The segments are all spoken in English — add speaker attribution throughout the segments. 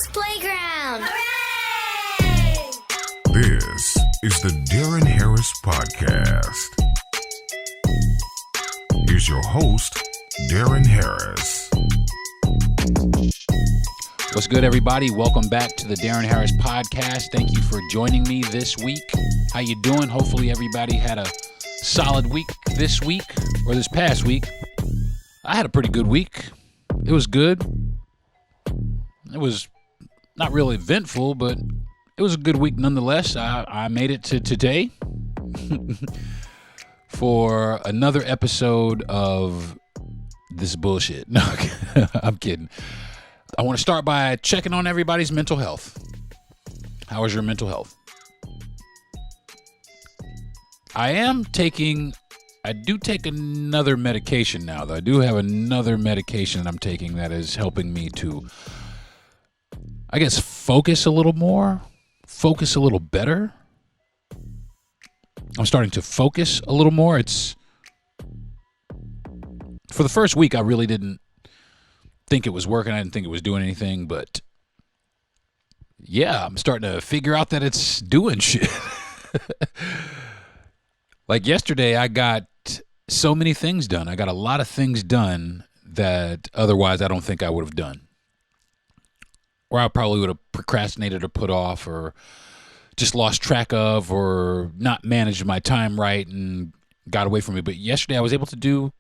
Speaker 1: Kids Playground.
Speaker 2: Hooray!
Speaker 3: This is the Deron Harris Podcast. Here's your host, Deron Harris.
Speaker 4: What's good, everybody? Welcome back to the Deron Harris Podcast. Thank you for joining me this week. How you doing? Hopefully everybody had a solid week this week or this past week. I had a pretty good week. It was good. It was not really eventful, but it was a good week nonetheless. I made it to today for another episode of this bullshit. No, I'm kidding. I want to start by checking on everybody's mental health. How is your mental health? I do take another medication now, though. I do have another medication that I'm taking that is helping me to, I guess, focus a little more, focus a little better. I'm starting to focus a little more. For the first week, I really didn't think it was working. I didn't think it was doing anything, but yeah, I'm starting to figure out that it's doing shit. Like yesterday, I got so many things done. I got a lot of things done that otherwise I don't think I would have done. Or I probably would have procrastinated or put off or just lost track of or not managed my time right and got away from it. But yesterday I was able to do,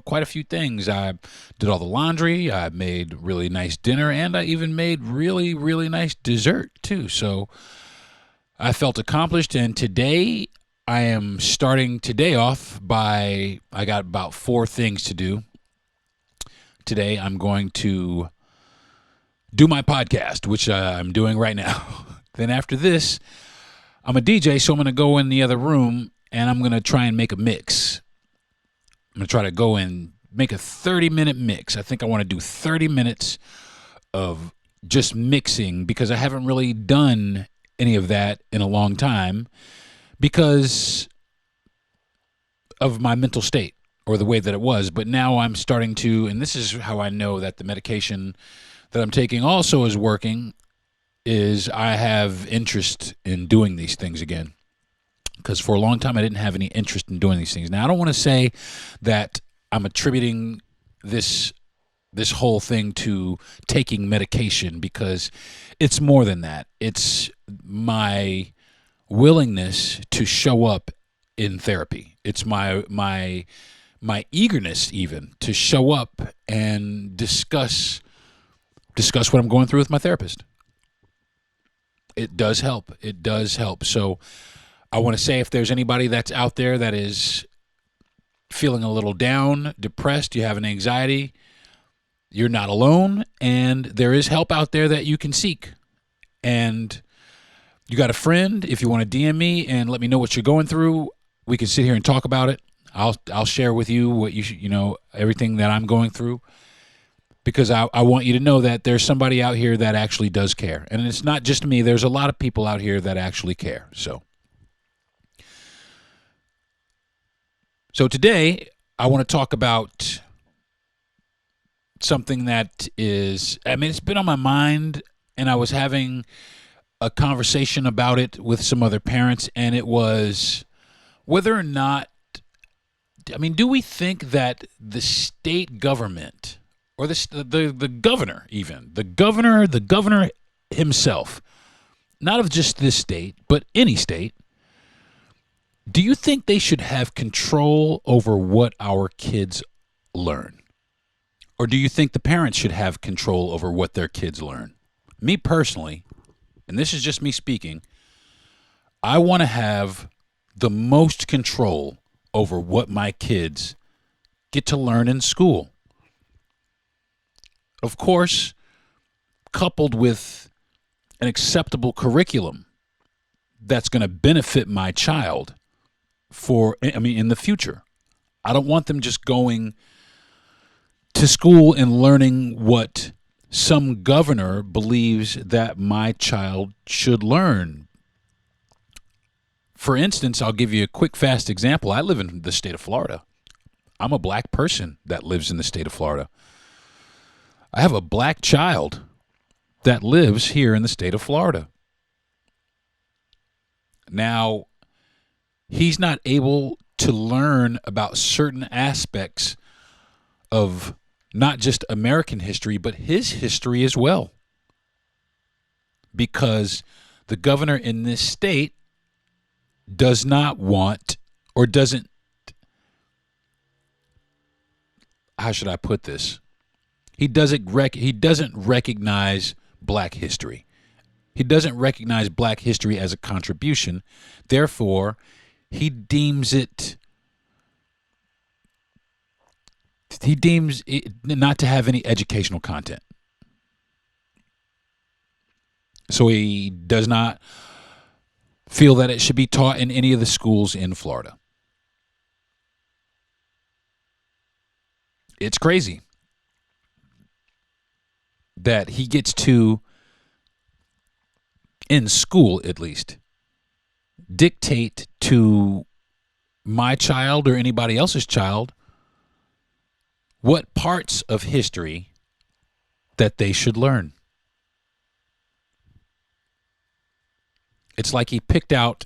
Speaker 4: quite a few things. I did all the laundry. I made really nice dinner, and I even made really, really nice dessert too. So I felt accomplished. And today I am starting today off I got about 4 things to do. Today I'm going to do my podcast, which I'm doing right now. Then after this, I'm a DJ, so I'm going to go in the other room and I'm going to try and make a mix. I'm going to try to go and make a 30-minute mix. I think I want to do 30 minutes of just mixing because I haven't really done any of that in a long time because of my mental state or the way that it was. But now I'm starting to, and this is how I know that the medication that I'm taking also is working, is I have interest in doing these things again. Because for a long time I didn't have any interest in doing these things. Now I don't want to say that I'm attributing this whole thing to taking medication because it's more than that. It's my willingness to show up in therapy. It's my eagerness even to show up and discuss what I'm going through with my therapist. It does help. It does help. So I want to say if there's anybody that's out there that is feeling a little down, depressed, you have an anxiety, you're not alone, and there is help out there that you can seek. And you got a friend, if you want to DM me and let me know what you're going through, we can sit here and talk about it. I'll share with you what you should, everything that I'm going through. Because I want you to know that there's somebody out here that actually does care. And it's not just me. There's a lot of people out here that actually care. So today, I want to talk about something that is, it's been on my mind, and I was having a conversation about it with some other parents, and it was whether or not, do we think that the state government, or the governor even, the governor himself, not of just this state, but any state, do you think they should have control over what our kids learn? Or do you think the parents should have control over what their kids learn? Me personally, and this is just me speaking, I want to have the most control over what my kids get to learn in school. Of course, coupled with an acceptable curriculum that's going to benefit my child in the future. I don't want them just going to school and learning what some governor believes that my child should learn. For instance, I'll give you a quick, fast example. I live in the state of Florida. I'm a black person that lives in the state of Florida. I have a black child that lives here in the state of Florida. Now, he's not able to learn about certain aspects of not just American history, but his history as well. Because the governor in this state does not want, or doesn't, how should I put this? He doesn't recognize black history. He doesn't recognize black history as a contribution. Therefore, he deems it not to have any educational content. So he does not feel that it should be taught in any of the schools in Florida. It's crazy that he gets to, in school at least, dictate to my child or anybody else's child what parts of history that they should learn. It's like he picked out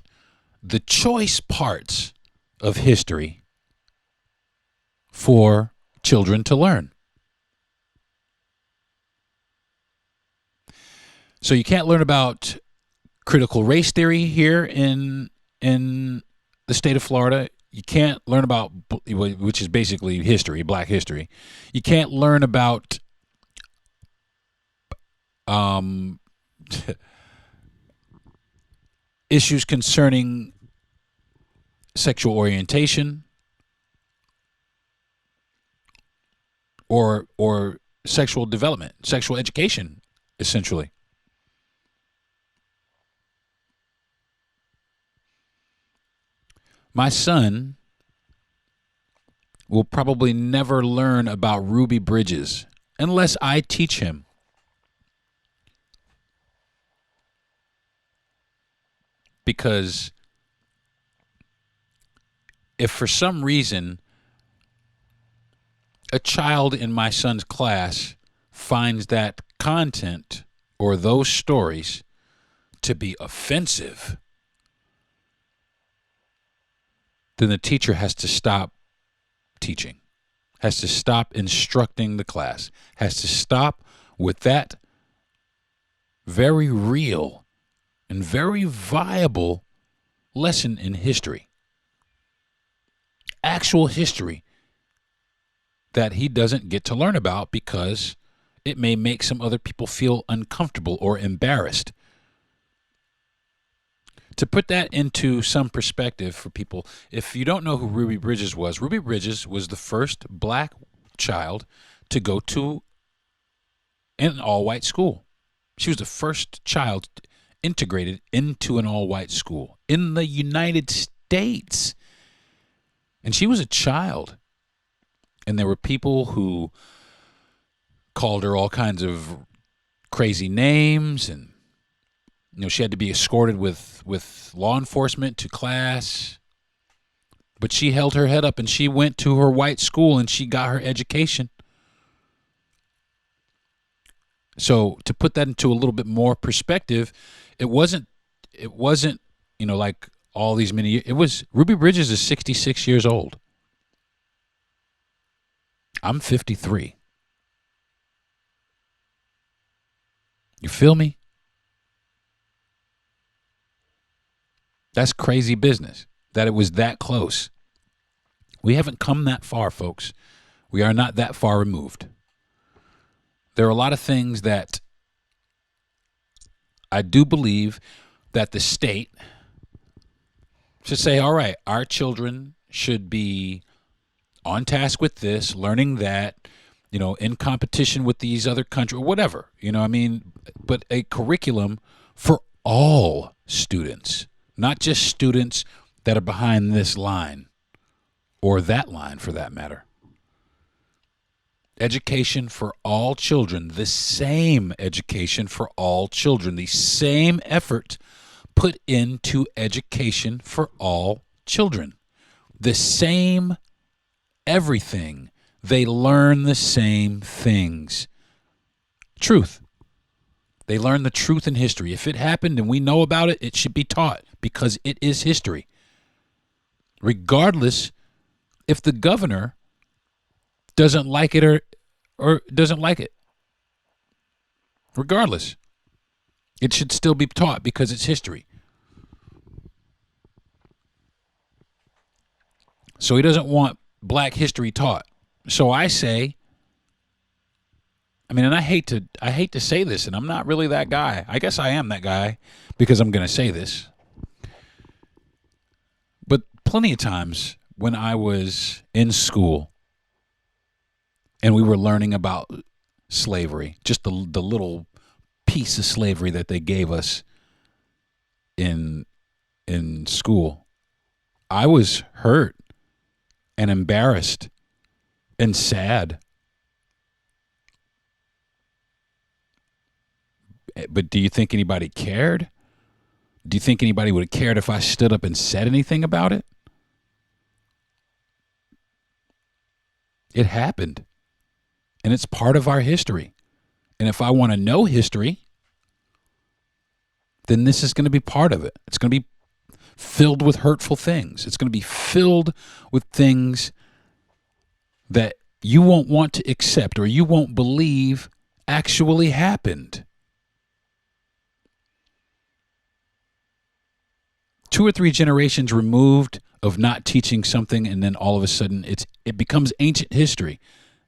Speaker 4: the choice parts of history for children to learn. So you can't learn about critical race theory here in the state of Florida. You can't learn about, which is basically history, black history. You can't learn about issues concerning sexual orientation or sexual development, sexual education, essentially. My son will probably never learn about Ruby Bridges unless I teach him. Because if for some reason a child in my son's class finds that content or those stories to be offensive, then the teacher has to stop teaching, has to stop instructing the class, has to stop with that very real and very viable lesson in history. Actual history that he doesn't get to learn about because it may make some other people feel uncomfortable or embarrassed. To put that into some perspective for people, if you don't know who Ruby Bridges was the first black child to go to an all-white school. She was the first child integrated into an all-white school in the United States. And she was a child. And there were people who called her all kinds of crazy names, and she had to be escorted with law enforcement to class. But she held her head up and she went to her white school and she got her education. So to put that into a little bit more perspective, it wasn't, like all these many years. It was, Ruby Bridges is 66 years old. I'm 53. You feel me? That's crazy business that it was that close. We haven't come that far, folks. We are not that far removed. There are a lot of things that I do believe that the state should say, all right, our children should be on task with this, learning that, in competition with these other countries, whatever, but a curriculum for all students, not just students that are behind this line or that line for that matter. Education for all children, the same education for all children, the same effort put into education for all children, the same everything. They learn the same things. Truth. They learn the truth in history. If it happened and we know about it, it should be taught because it is history. Regardless if the governor doesn't like it or doesn't like it. Regardless, it should still be taught because it's history. So he doesn't want black history taught. So I say, and I hate to say this, and I'm not really that guy. I guess I am that guy because I'm going to say this. But plenty of times when I was in school and we were learning about slavery, just the little piece of slavery that they gave us in school, I was hurt and embarrassed and sad. But do you think anybody cared? Do you think anybody would have cared if I stood up and said anything about it? It happened. And it's part of our history. And if I want to know history, then this is going to be part of it. It's going to be filled with hurtful things. It's going to be filled with things that you won't want to accept or you won't believe actually happened. 2 or 3 generations removed of not teaching something, and then all of a sudden it becomes ancient history.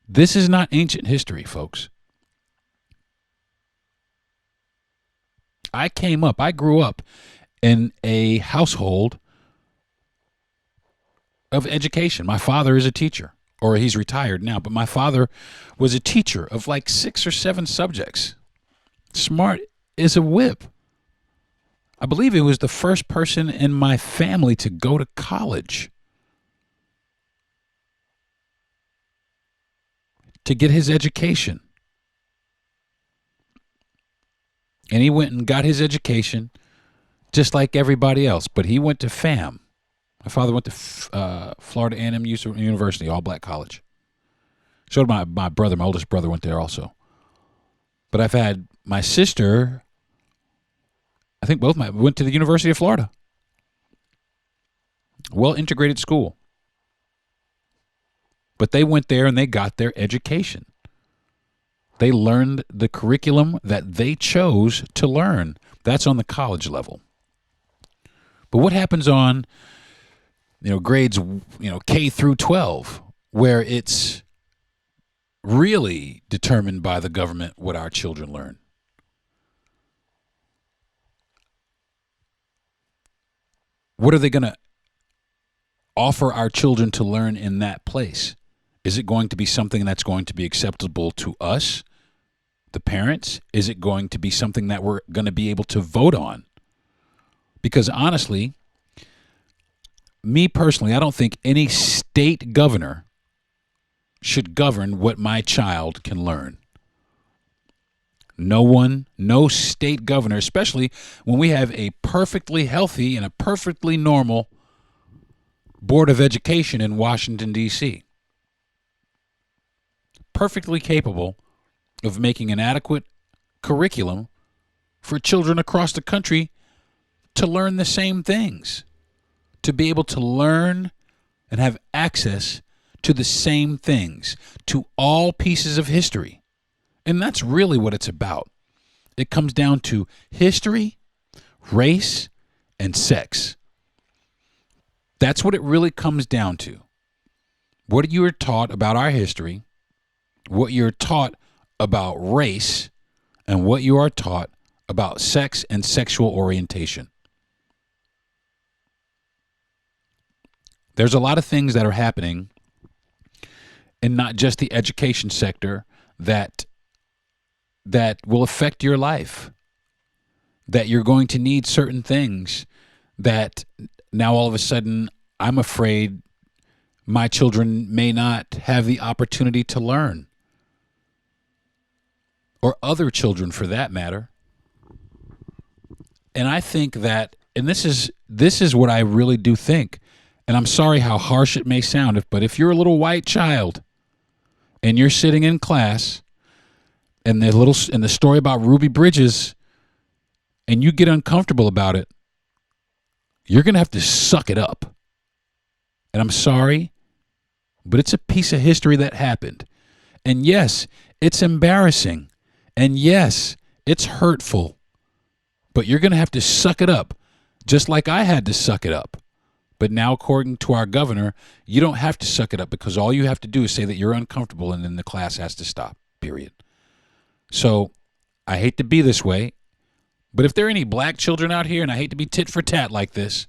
Speaker 4: This is not ancient history, folks. I grew up in a household of education. My father is a teacher, or he's retired now, but my father was a teacher of like 6 or 7 subjects. Smart as a whip. I believe he was the first person in my family to go to college, to get his education. And he went and got his education just like everybody else, but he went to FAM. My father went to Florida A&M University, all-black college. So did my brother, my oldest brother went there also. But I've had my sister, I think both went to the University of Florida. Well-integrated school. But they went there and they got their education. They learned the curriculum that they chose to learn. That's on the college level. But what happens on, grades, K through 12, where it's really determined by the government what our children learn? What are they going to offer our children to learn in that place? Is it going to be something that's going to be acceptable to us, the parents? Is it going to be something that we're going to be able to vote on? Because honestly, me personally, I don't think any state governor should govern what my child can learn. No one, no state governor, especially when we have a perfectly healthy and a perfectly normal Board of Education in Washington, D.C. Perfectly capable of making an adequate curriculum for children across the country to learn the same things, to be able to learn and have access to the same things, to all pieces of history. And that's really what it's about. It comes down to history, race, and sex. That's what it really comes down to. What you are taught about our history, what you're taught about race, and what you are taught about sex and sexual orientation. There's a lot of things that are happening in not just the education sector that will affect your life, that you're going to need certain things that now all of a sudden I'm afraid my children may not have the opportunity to learn, or other children for that matter. And I think that, and this is what I really do think, and I'm sorry how harsh it may sound, but if you're a little white child and you're sitting in class and the story about Ruby Bridges, and you get uncomfortable about it, you're going to have to suck it up. And I'm sorry, but it's a piece of history that happened. And yes, it's embarrassing. And yes, it's hurtful. But you're going to have to suck it up, just like I had to suck it up. But now, according to our governor, you don't have to suck it up, because all you have to do is say that you're uncomfortable, and then the class has to stop, period. So I hate to be this way, but if there are any black children out here, and I hate to be tit for tat like this,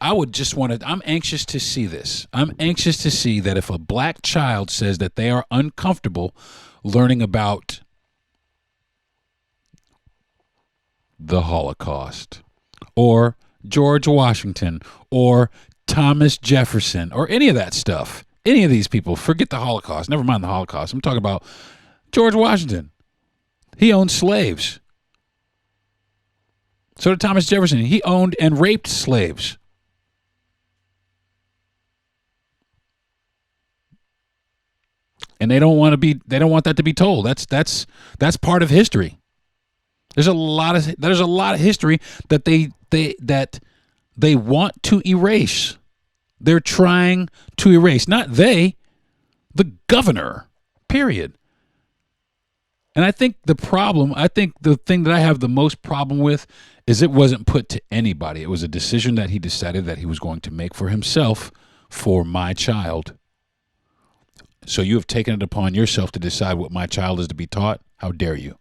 Speaker 4: I would just want to, I'm anxious to see this. I'm anxious to see that if a black child says that they are uncomfortable learning about the Holocaust, or George Washington, or Thomas Jefferson, or any of that stuff, any of these people, forget the Holocaust, never mind the Holocaust. I'm talking about George Washington. He owned slaves. So did Thomas Jefferson. He owned and raped slaves. And they don't want that to be told. That's part of history. There's a lot of history that they want to erase. They're trying to erase. Not they, the governor. Period. And I think the thing that I have the most problem with is it wasn't put to anybody. It was a decision that he decided that he was going to make for himself, for my child. So you have taken it upon yourself to decide what my child is to be taught? How dare you?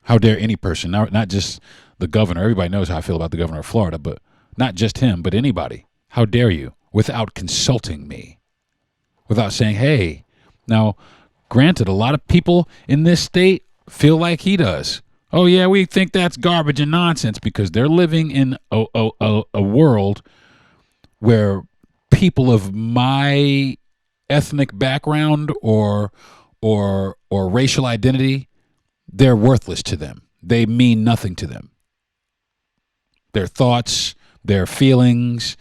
Speaker 4: How dare any person, not just the governor. Everybody knows how I feel about the governor of Florida, but not just him, but anybody. How dare you, without consulting me, without saying, hey, now, granted, a lot of people in this state feel like he does. Oh, yeah, we think that's garbage and nonsense, because they're living in a world where people of my ethnic background or racial identity, they're worthless to them. They mean nothing to them. Their thoughts, their feelings,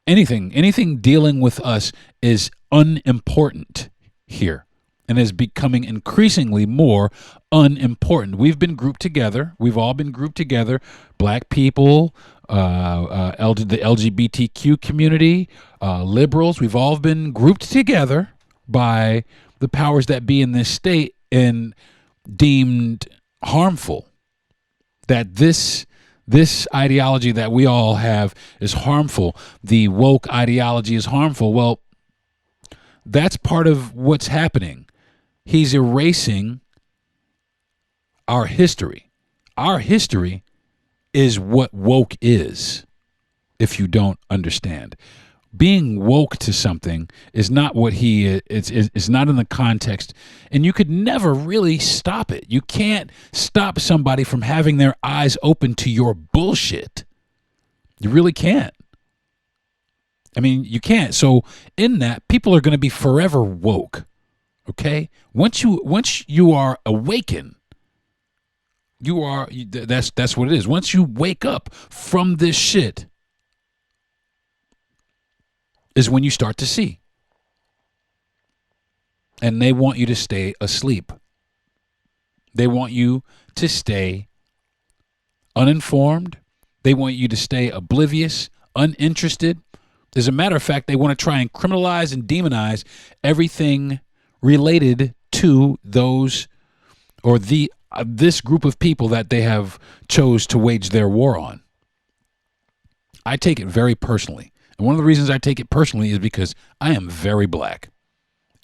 Speaker 4: anything dealing with us is unimportant here, and is becoming increasingly more unimportant. We've been grouped together. We've all been grouped together. Black people, the LGBTQ community, liberals. We've all been grouped together by the powers that be in this state and deemed harmful. That this ideology that we all have is harmful. The woke ideology is harmful. Well, that's part of what's happening. He's erasing our history. Our history is what woke is, if you don't understand. Being woke to something is not what he is. It's not in the context, and you could never really stop it. You can't stop somebody from having their eyes open to your bullshit. You really can't. I mean, you can't. So in that, people are going to be forever woke. Okay? Once you are awakened, that's what it is. Once you wake up from this shit is when you start to see. And they want you to stay asleep. They want you to stay uninformed. They want you to stay oblivious, uninterested. As a matter of fact, they want to try and criminalize and demonize everything related to those or this group of people that they have chose to wage their war on. I take it very personally. And one of the reasons I take it personally is because I am very black.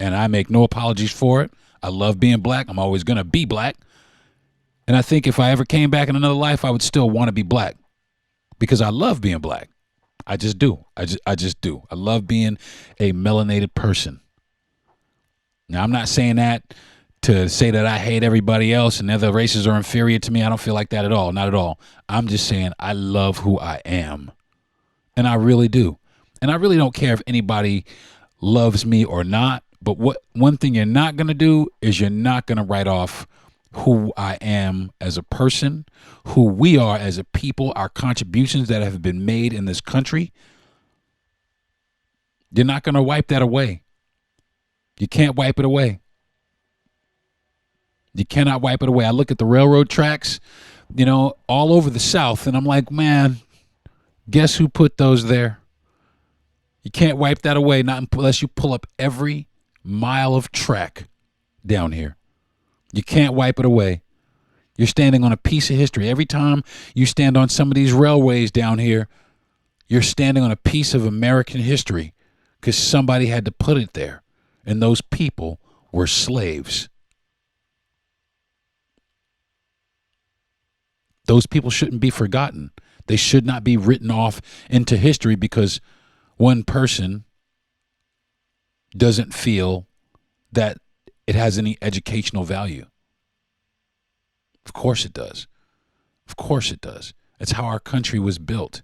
Speaker 4: And I make no apologies for it. I love being black. I'm always going to be black. And I think if I ever came back in another life, I would still want to be black. Because I love being black. I just do. I just do. I love being a melanated person. Now, I'm not saying that to say that I hate everybody else and other races are inferior to me. I don't feel like that at all. Not at all. I'm just saying I love who I am. And I really do. And I really don't care if anybody loves me or not. But one thing you're not going to do is you're not going to write off who I am as a person, who we are as a people, our contributions that have been made in this country. You're not going to wipe that away. You can't wipe it away. You cannot wipe it away. I look at the railroad tracks, all over the South, and I'm like, man, guess who put those there? You can't wipe that away, not unless you pull up every mile of track down here. You can't wipe it away. You're standing on a piece of history. Every time you stand on some of these railways down here, you're standing on a piece of American history because somebody had to put it there, and those people were slaves. Those people shouldn't be forgotten. They should not be written off into history because one person doesn't feel that it has any educational value. Of course it does. Of course it does. It's how our country was built.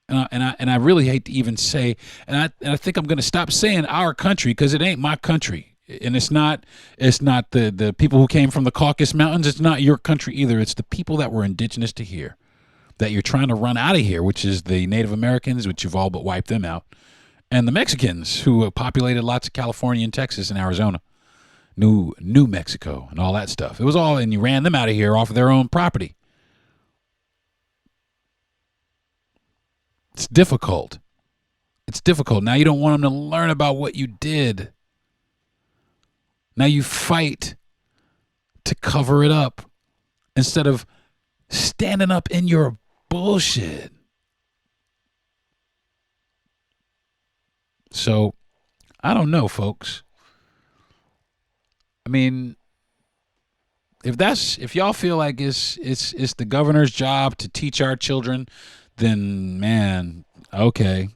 Speaker 4: And I really hate to even say, and I think I'm going to stop saying our country because it ain't my country. And it's not the people who came from the Caucasus Mountains. It's not your country either. It's the people that were indigenous to here that you're trying to run out of here, which is the Native Americans, which you've all but wiped them out, and the Mexicans who populated lots of California and Texas and Arizona, New Mexico and all that stuff. It was all, and you ran them out of here off of their own property. It's difficult. It's difficult. Now you don't want them to learn about what you did. Now you fight to cover it up instead of standing up in your bullshit. So, I don't know, folks. I mean, if y'all feel like it's the governor's job to teach our children, then man, okay.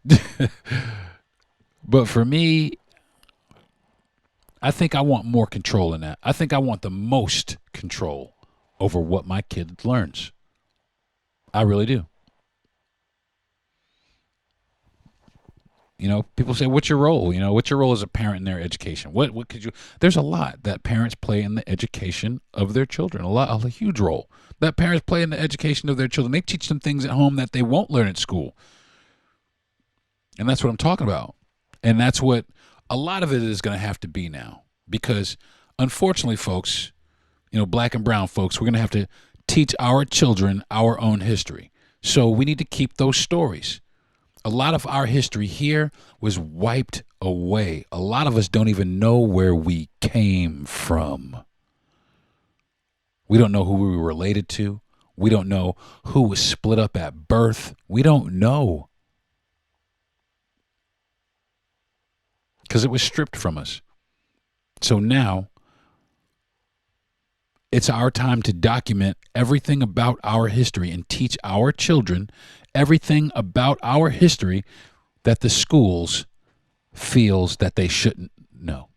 Speaker 4: But for me, I think I want more control in that. I think I want the most control over what my kid learns. I really do. People say, what's your role? What's your role as a parent in their education? What could you, there's a lot that parents play in the education of their children. A huge role that parents play in the education of their children. They teach them things at home that they won't learn at school. And that's what I'm talking about. And that's what a lot of it is going to have to be now, because unfortunately, folks, black and brown folks, we're going to have to teach our children our own history. So we need to keep those stories. A lot of our history here was wiped away. A lot of us don't even know where we came from. We don't know who we were related to. We don't know who was split up at birth. We don't know. Because it was stripped from us. So now, it's our time to document everything about our history and teach our children everything about our history that the schools feels that they shouldn't know.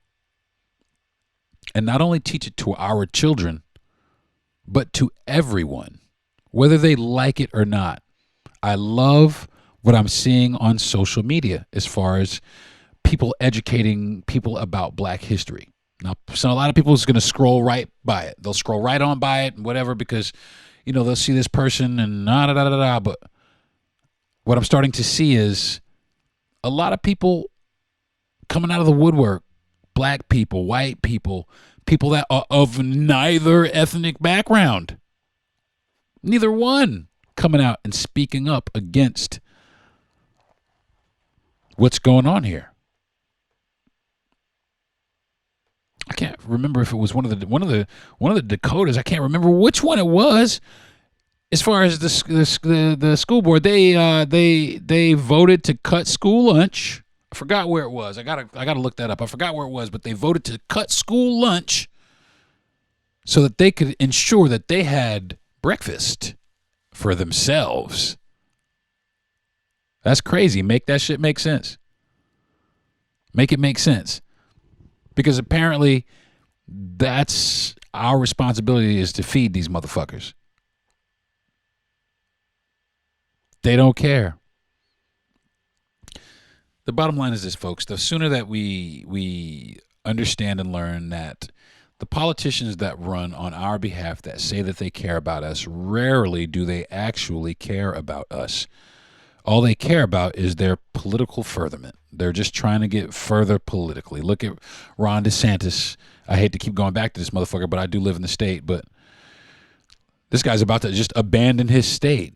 Speaker 4: And not only teach it to our children, but to everyone, whether they like it or not. I love what I'm seeing on social media as far as people educating people about black history. Now, so a lot of people is going to scroll right by it. They'll scroll right on by it and whatever because, they'll see this person and da-da-da-da-da. But what I'm starting to see is a lot of people coming out of the woodwork, black people, white people, people that are of neither ethnic background, neither one, coming out and speaking up against what's going on here. I can't remember if it was one of the Dakotas. I can't remember which one it was. As far as the school board, they voted to cut school lunch. I forgot where it was. I gotta look that up. I forgot where it was, but they voted to cut school lunch so that they could ensure that they had breakfast for themselves. That's crazy. Make that shit make sense. Make it make sense. Because apparently that's our responsibility, is to feed these motherfuckers. They don't care. The bottom line is this, folks. The sooner that we understand and learn that the politicians that run on our behalf, that say that they care about us, rarely do they actually care about us. All they care about is their political furtherment. They're just trying to get further politically. Look at Ron DeSantis. I hate to keep going back to this motherfucker, but I do live in the state. But this guy's about to just abandon his state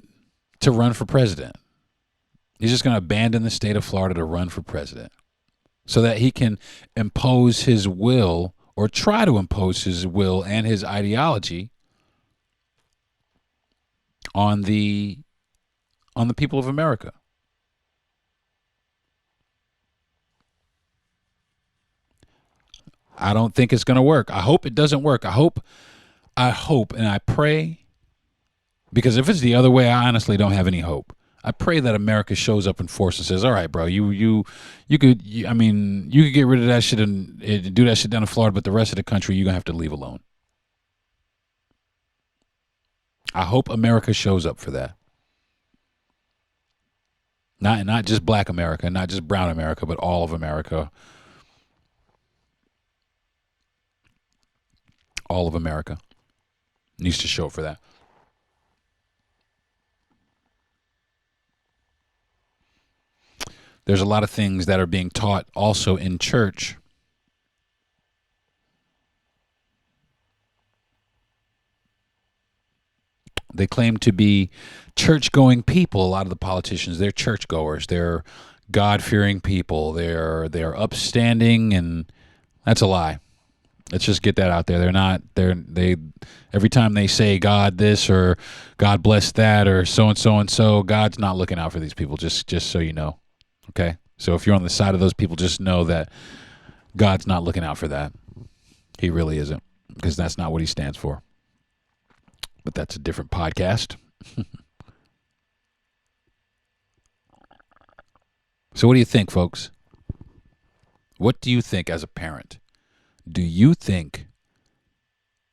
Speaker 4: to run for president. He's just going to abandon the state of Florida to run for president so that he can impose his will, or try to impose his will and his ideology on the people of America. I don't think it's going to work. I hope it doesn't work. I hope and I pray, because if it's the other way, I honestly don't have any hope. I pray that America shows up in force and says, "All right, bro, you could get rid of that shit and do that shit down in Florida, but the rest of the country you're gonna have to leave alone." I hope America shows up for that. Not just Black America, not just brown America, but all of America. All of America needs to show up for that. There's a lot of things that are being taught also in church they claim to be church-going people. A lot of the politicians, they're churchgoers. They're God-fearing people. They're upstanding, and that's a lie. Let's just get that out there. They're not. They every time they say God this or God bless that or so and so and so, God's not looking out for these people. Just so you know. Okay? So if you're on the side of those people, just know that God's not looking out for that. He really isn't, because that's not what he stands for. But that's a different podcast. So what do you think, folks? What do you think as a parent? Do you think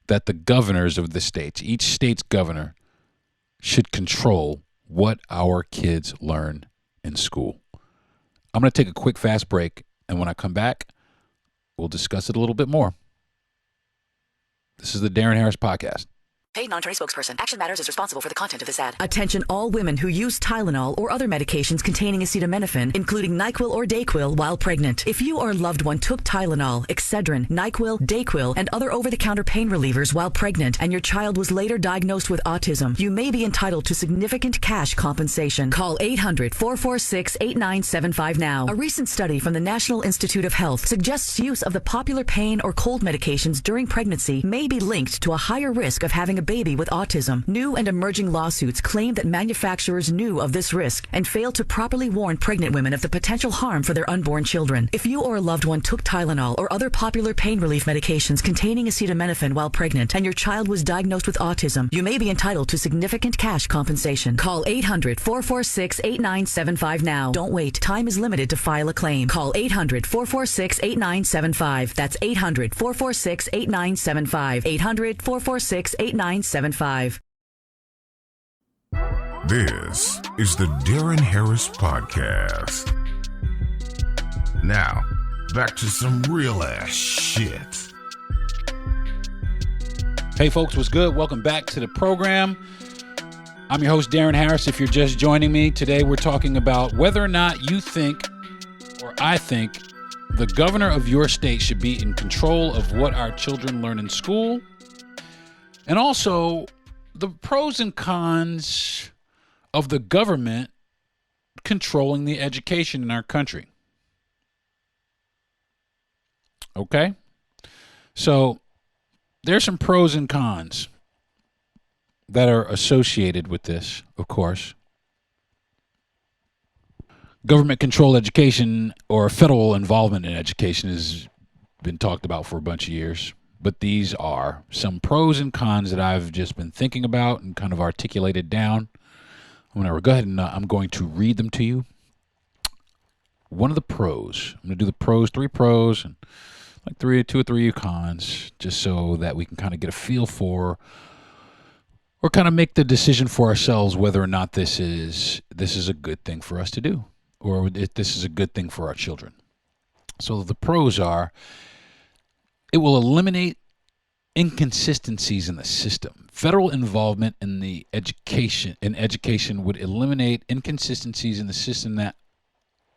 Speaker 4: that the governors of the states, each state's governor, should control what our kids learn in school? I'm going to take a quick, fast break, and when I come back, we'll discuss it a little bit more. This is the Darren Harris Podcast.
Speaker 1: Paid non-attorney spokesperson. Action Matters is responsible for the content of this ad. Attention all women who use Tylenol or other medications containing acetaminophen, including NyQuil or Dayquil, while pregnant. If you or a loved one took Tylenol, Excedrin, NyQuil, Dayquil, and other over-the-counter pain relievers while pregnant, and your child was later diagnosed with autism, you may be entitled to significant cash compensation. Call 800-446-8975 now. A recent study from the National Institute of Health suggests use of the popular pain or cold medications during pregnancy may be linked to a higher risk of having a baby with autism. New and emerging lawsuits claim that manufacturers knew of this risk and failed to properly warn pregnant women of the potential harm for their unborn children. If you or a loved one took Tylenol or other popular pain relief medications containing acetaminophen while pregnant and your child was diagnosed with autism, you may be entitled to significant cash compensation. Call 800-446-8975 now. Don't wait. Time is limited to file a claim. Call 800-446-8975. That's 800-446-8975. 800-446-8975.
Speaker 3: This is the Darren Harris Podcast. Now, back to some real ass shit.
Speaker 4: Hey folks, what's good? Welcome back to the program. I'm your host, Darren Harris. If you're just joining me, today we're talking about whether or not you think, or I think, the governor of your state should be in control of what our children learn in school, and also the pros and cons of the government controlling the education in our country. Okay? So there's some pros and cons that are associated with this, of course. Government-controlled education, or federal involvement in education, has been talked about for a bunch of years. But these are some pros and cons that I've just been thinking about and kind of articulated down. I'm going to go ahead and I'm going to read them to you. One of the pros, I'm going to do the pros, 3 pros, and like 2 or 3 cons, just so that we can kind of get a feel for, or kind of make the decision for ourselves whether or not this is a good thing for us to do, or if this is a good thing for our children. So the pros are, it will eliminate inconsistencies in the system. Federal involvement in education would eliminate inconsistencies in the system that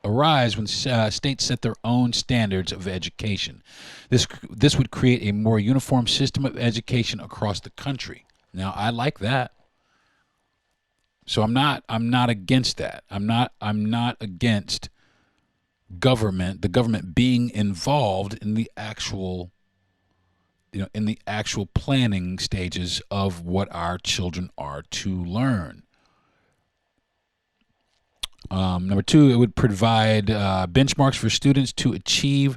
Speaker 4: arise when states set their own standards of education. This would create a more uniform system of education across the country. Now, I like that. So I'm not against that. I'm not against the government being involved in the actual planning stages of what our children are to learn. Number two, it would provide benchmarks for students to achieve.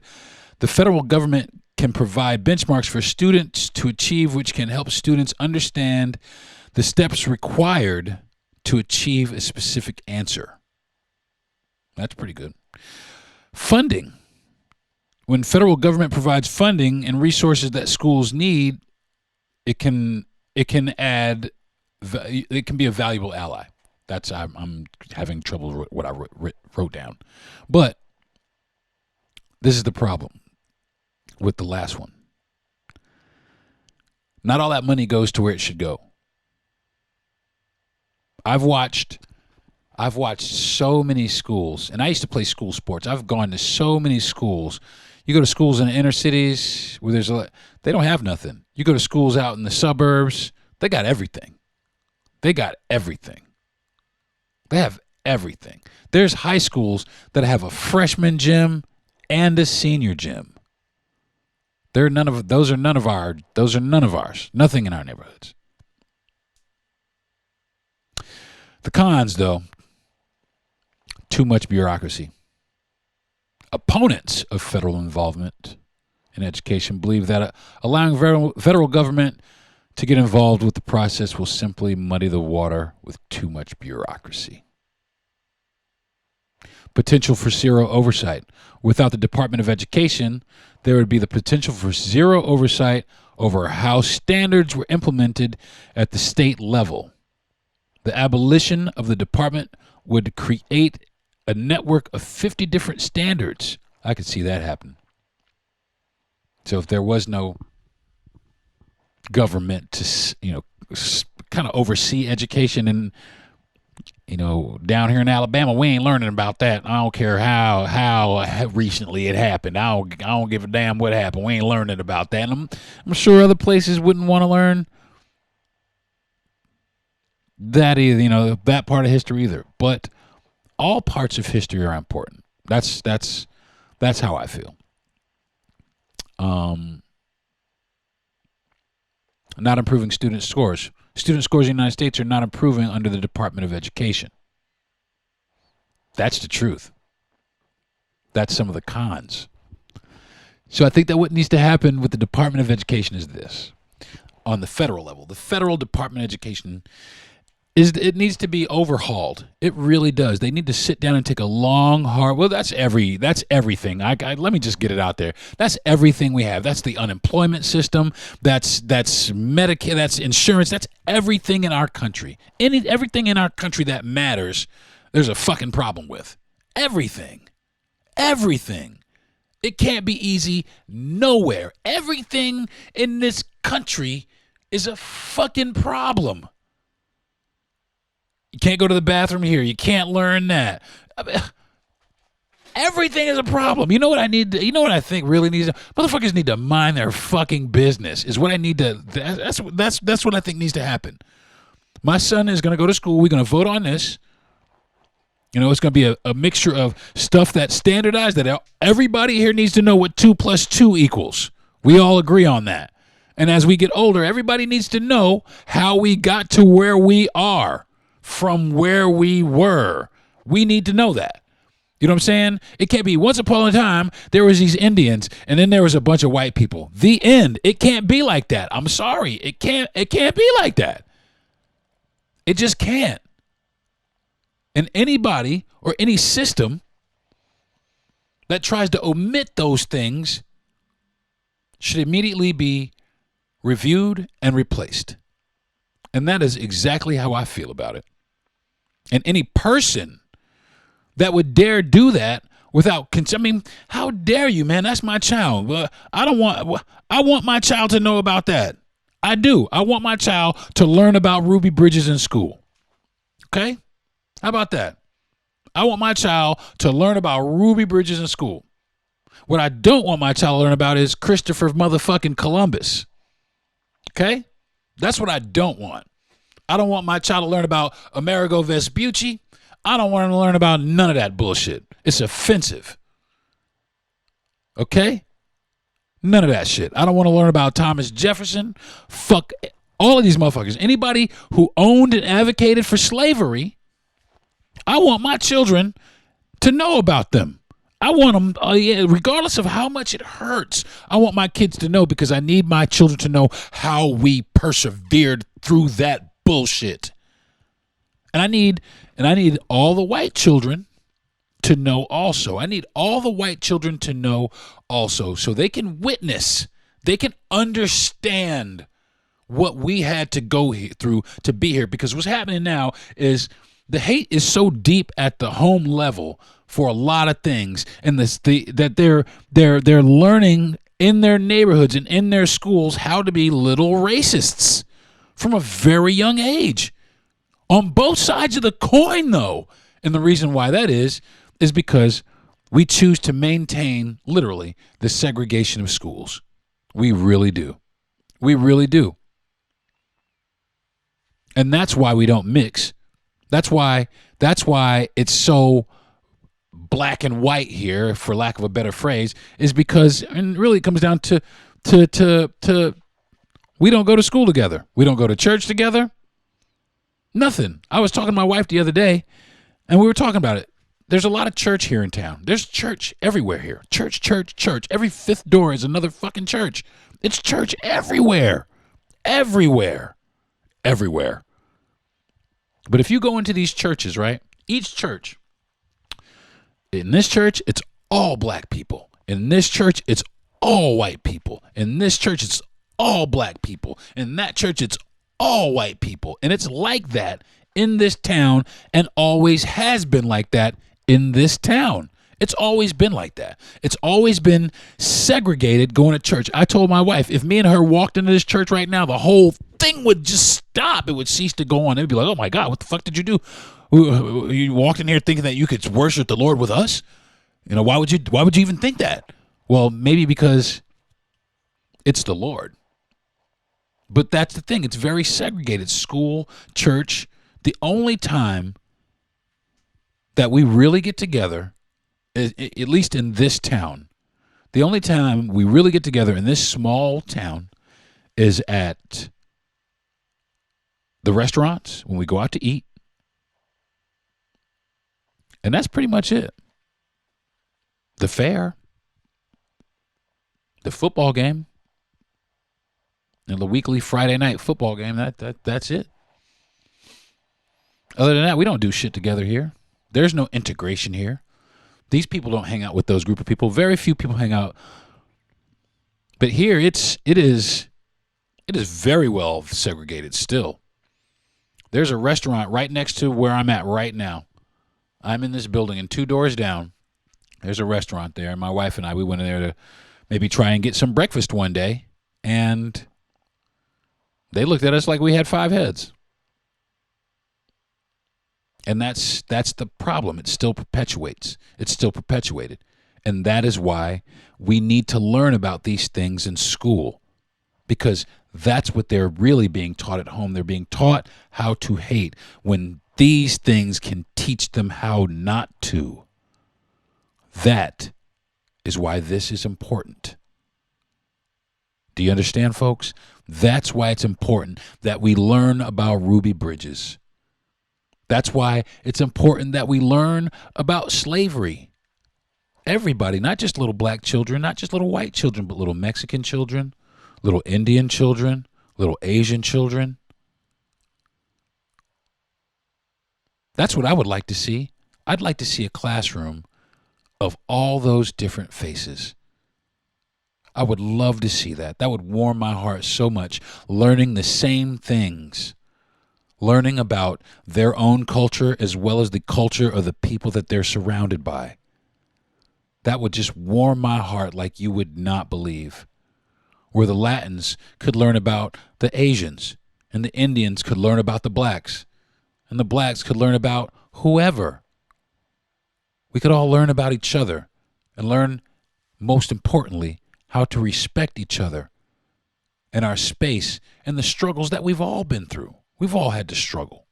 Speaker 4: The federal government can provide benchmarks for students to achieve, which can help students understand the steps required to achieve a specific answer. That's pretty good. Funding. When federal government provides funding and resources that schools need, it can be a valuable ally. I'm having trouble with what I wrote down. But this is the problem with the last one. Not all that money goes to where it should go. I've watched so many schools, and I used to play school sports. I've gone to so many schools. You go to schools in the inner cities where they don't have nothing. You go to schools out in the suburbs, they got everything. They have everything. There's high schools that have a freshman gym and a senior gym. Those are none of ours. Nothing in our neighborhoods. The cons, though, too much bureaucracy. Opponents of federal involvement in education believe that allowing federal government to get involved with the process will simply muddy the water with too much bureaucracy. Potential for zero oversight. Without the Department of Education, there would be the potential for zero oversight over how standards were implemented at the state level. The abolition of the department would create a network of 50 different standards. I could see that happen. So if there was no government to, kind of oversee education, and down here in Alabama, we ain't learning about that. I don't care how recently it happened. I don't give a damn what happened. We ain't learning about that. And I'm sure other places wouldn't want to learn that either, that part of history either. But all parts of history are important. That's how I feel. Not improving student scores. Student scores in the United States are not improving under the Department of Education. That's the truth. That's some of the cons. So I think that what needs to happen with the Department of Education is this. On the federal level, the federal Department of Education it needs to be overhauled. It really does. They need to sit down and take a long, hard. Well, that's everything. Let me just get it out there. That's everything we have. That's the unemployment system. That's Medicare. That's insurance. That's everything in our country. Everything in our country that matters, there's a fucking problem with. Everything. It can't be easy nowhere. Everything in this country is a fucking problem. You can't go to the bathroom here. You can't learn that. Everything is a problem. You know what I need? What I think really needs? Motherfuckers need to mind their fucking business. Is what I need to. That's what I think needs to happen. My son is going to go to school. We're going to vote on this. It's going to be a mixture of stuff that's standardized that everybody here needs to know what 2 + 2 equals. We all agree on that. And as we get older, everybody needs to know how we got to where we are from where we were. We need to know that. You know what I'm saying? It can't be once upon a time there was these Indians and then there was a bunch of white people. The end. It can't be like that. I'm sorry. It can't be like that. It just can't. And anybody or any system that tries to omit those things should immediately be reviewed and replaced. And that is exactly how I feel about it. And any person that would dare do that without consent, how dare you, man? That's my child. I want my child to know about that. I do. I want my child to learn about Ruby Bridges in school. Okay? How about that? I want my child to learn about Ruby Bridges in school. What I don't want my child to learn about is Christopher motherfucking Columbus. Okay? That's what I don't want. I don't want my child to learn about Amerigo Vespucci. I don't want him to learn about none of that bullshit. It's offensive. Okay? None of that shit. I don't want to learn about Thomas Jefferson. Fuck all of these motherfuckers. Anybody who owned and advocated for slavery, I want my children to know about them. I want them, regardless of how much it hurts, I want my kids to know, because I need my children to know how we persevered through that bullshit. And I need all the white children to know also. I need all the white children to know also, so they can witness, they can understand what we had to go through to be here. Because what's happening now is the hate is so deep at the home level for a lot of things, and that they're learning in their neighborhoods and in their schools how to be little racists from a very young age. On both sides of the coin, though. And the reason why that is because we choose to maintain, literally, the segregation of schools. We really do. We really do. And that's why we don't mix. That's why it's so black and white here, for lack of a better phrase, is because, and really it comes down to we don't go to school together. We don't go to church together. Nothing. I was talking to my wife the other day, and we were talking about it. There's a lot of church here in town. There's church everywhere here. Church, church, church. Every fifth door is another fucking church. It's church everywhere. Everywhere. Everywhere. But if you go into these churches, right? Each church, in this church, it's all black people. In this church, it's all white people. In this church, it's all black people. In that church, it's all white people. And it's like that in this town, and always has been like that in this town. It's always been like that. It's always been segregated going to church. I told my wife, if me and her walked into this church right now, the whole thing would just stop. It would cease to go on. It'd be like, oh my God, what the fuck did you do? You walked in here thinking that you could worship the Lord with us? You know, why would you even think that? Well, maybe because it's the Lord. But that's the thing. It's very segregated. School, church. The only time that we really get together, at least in this town, the only time we really get together in this small town is at the restaurants, when we go out to eat. And that's pretty much it. The fair, the football game, and the weekly Friday night football game. That's it. Other than that, we don't do shit together here. There's no integration here. These people don't hang out with those group of people. Very few people hang out. But here it is very well segregated still. There's a restaurant right next to where I'm at right now. I'm in this building, and 2 doors down, there's a restaurant there. And my wife and I, we went in there to maybe try and get some breakfast one day. And they looked at us like we had 5 heads. And that's the problem. It still perpetuates. It's still perpetuated. And that is why we need to learn about these things in school, because that's what they're really being taught at home. They're being taught how to hate when these things can teach them how not to. That is why this is important. Do you understand, folks? That's why it's important that we learn about Ruby Bridges. That's why it's important that we learn about slavery. Everybody, not just little black children, not just little white children, but little Mexican children, little Indian children, little Asian children. That's what I would like to see. I'd like to see a classroom of all those different faces. I would love to see that. That would warm my heart so much, learning the same things, learning about their own culture as well as the culture of the people that they're surrounded by. That would just warm my heart like you would not believe. where the Latins could learn about the Asians, and the Indians could learn about the blacks, and the blacks could learn about whoever. We could all learn about each other and learn, most importantly, how to respect each other and our space and the struggles that we've all been through. We've all had to struggle.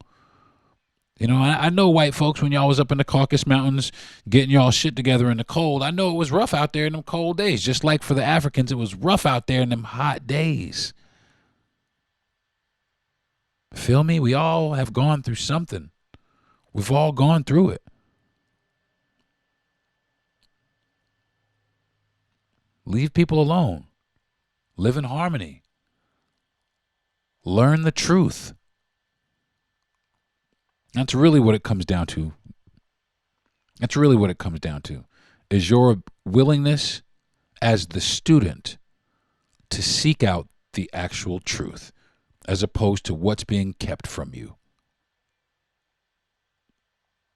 Speaker 4: You know, I know white folks, when y'all was up in the Caucasus Mountains getting y'all shit together in the cold, I know it was rough out there in them cold days. Just like for the Africans, it was rough out there in them hot days. Feel me? We all have gone through something. We've all gone through it. Leave people alone. Live in harmony. Learn the truth. That's really what it comes down to. That's really what it comes down to, is your willingness as the student to seek out the actual truth as opposed to what's being kept from you.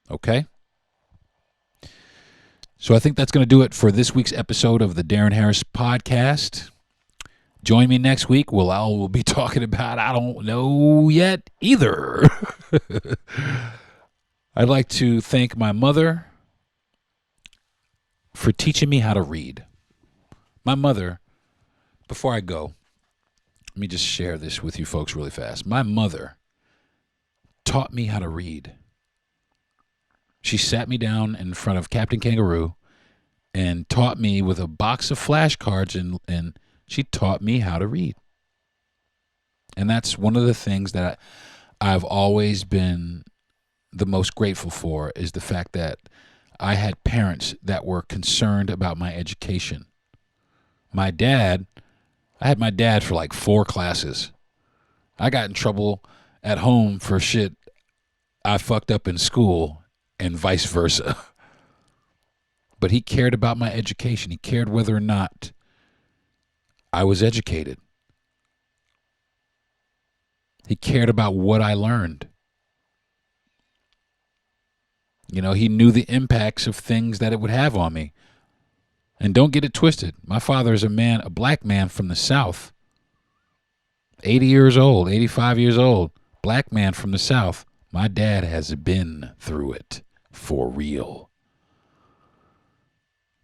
Speaker 4: Okay? So I think that's going to do it for this week's episode of the Deron Harris Podcast. Join me next week. We'll be talking about, I don't know yet either. I'd like to thank my mother for teaching me how to read. My mother, before I go, let me just share this with you folks really fast. My mother taught me how to read. She sat me down in front of Captain Kangaroo and taught me with a box of flashcards, and she taught me how to read. And that's one of the things that I've always been the most grateful for, is the fact that I had parents that were concerned about my education. I had my dad for like 4 classes. I got in trouble at home for shit I fucked up in school and vice versa. But he cared about my education. He cared whether or not I was educated. He cared about what I learned. You know, he knew the impacts of things that it would have on me. And don't get it twisted. My father is a black man from the South. 80 years old, 85 years old. Black man from the South. My dad has been through it for real.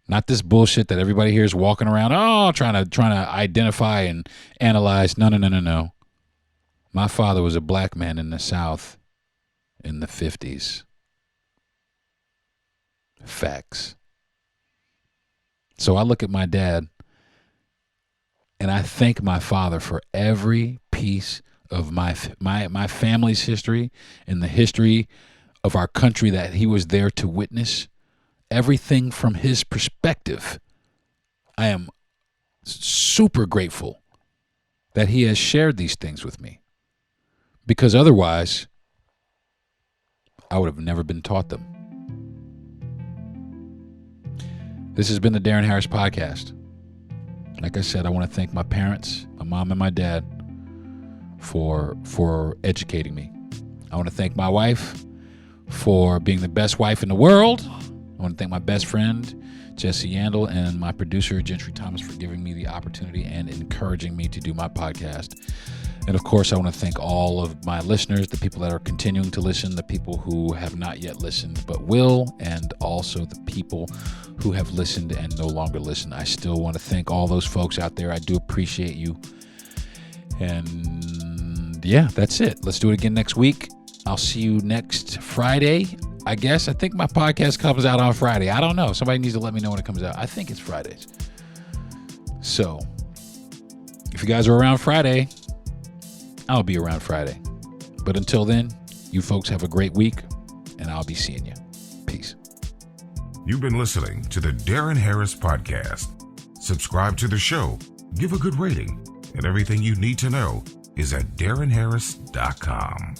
Speaker 4: Not this bullshit that everybody here is walking around, trying to identify and analyze. No. My father was a black man in the South in the 50s. Facts. So I look at my dad and I thank my father for every piece of my family's history and the history of our country that he was there to witness. Everything from his perspective. I am super grateful that he has shared these things with me, because otherwise I would have never been taught them. This has been the Deron Harris Podcast. Like I said, I want to thank my parents, my mom and my dad, for educating me. I want to thank my wife for being the best wife in the world. I want to thank my best friend, Jesse Yandel, and my producer, Gentry Thomas, for giving me the opportunity and encouraging me to do my podcast. And of course, I want to thank all of my listeners, the people that are continuing to listen, the people who have not yet listened but will, and also the people who have listened and no longer listen. I still want to thank all those folks out there. I do appreciate you. And yeah, that's it. Let's do it again next week. I'll see you next Friday. I guess. I think my podcast comes out on Friday. I don't know. Somebody needs to let me know when it comes out. I think it's Fridays. So, if you guys are around Friday, I'll be around Friday. But until then, you folks have a great week, and I'll be seeing you. Peace.
Speaker 3: You've been listening to the Deron Harris Podcast. Subscribe to the show, give a good rating, and everything you need to know is at DeronHarris.com.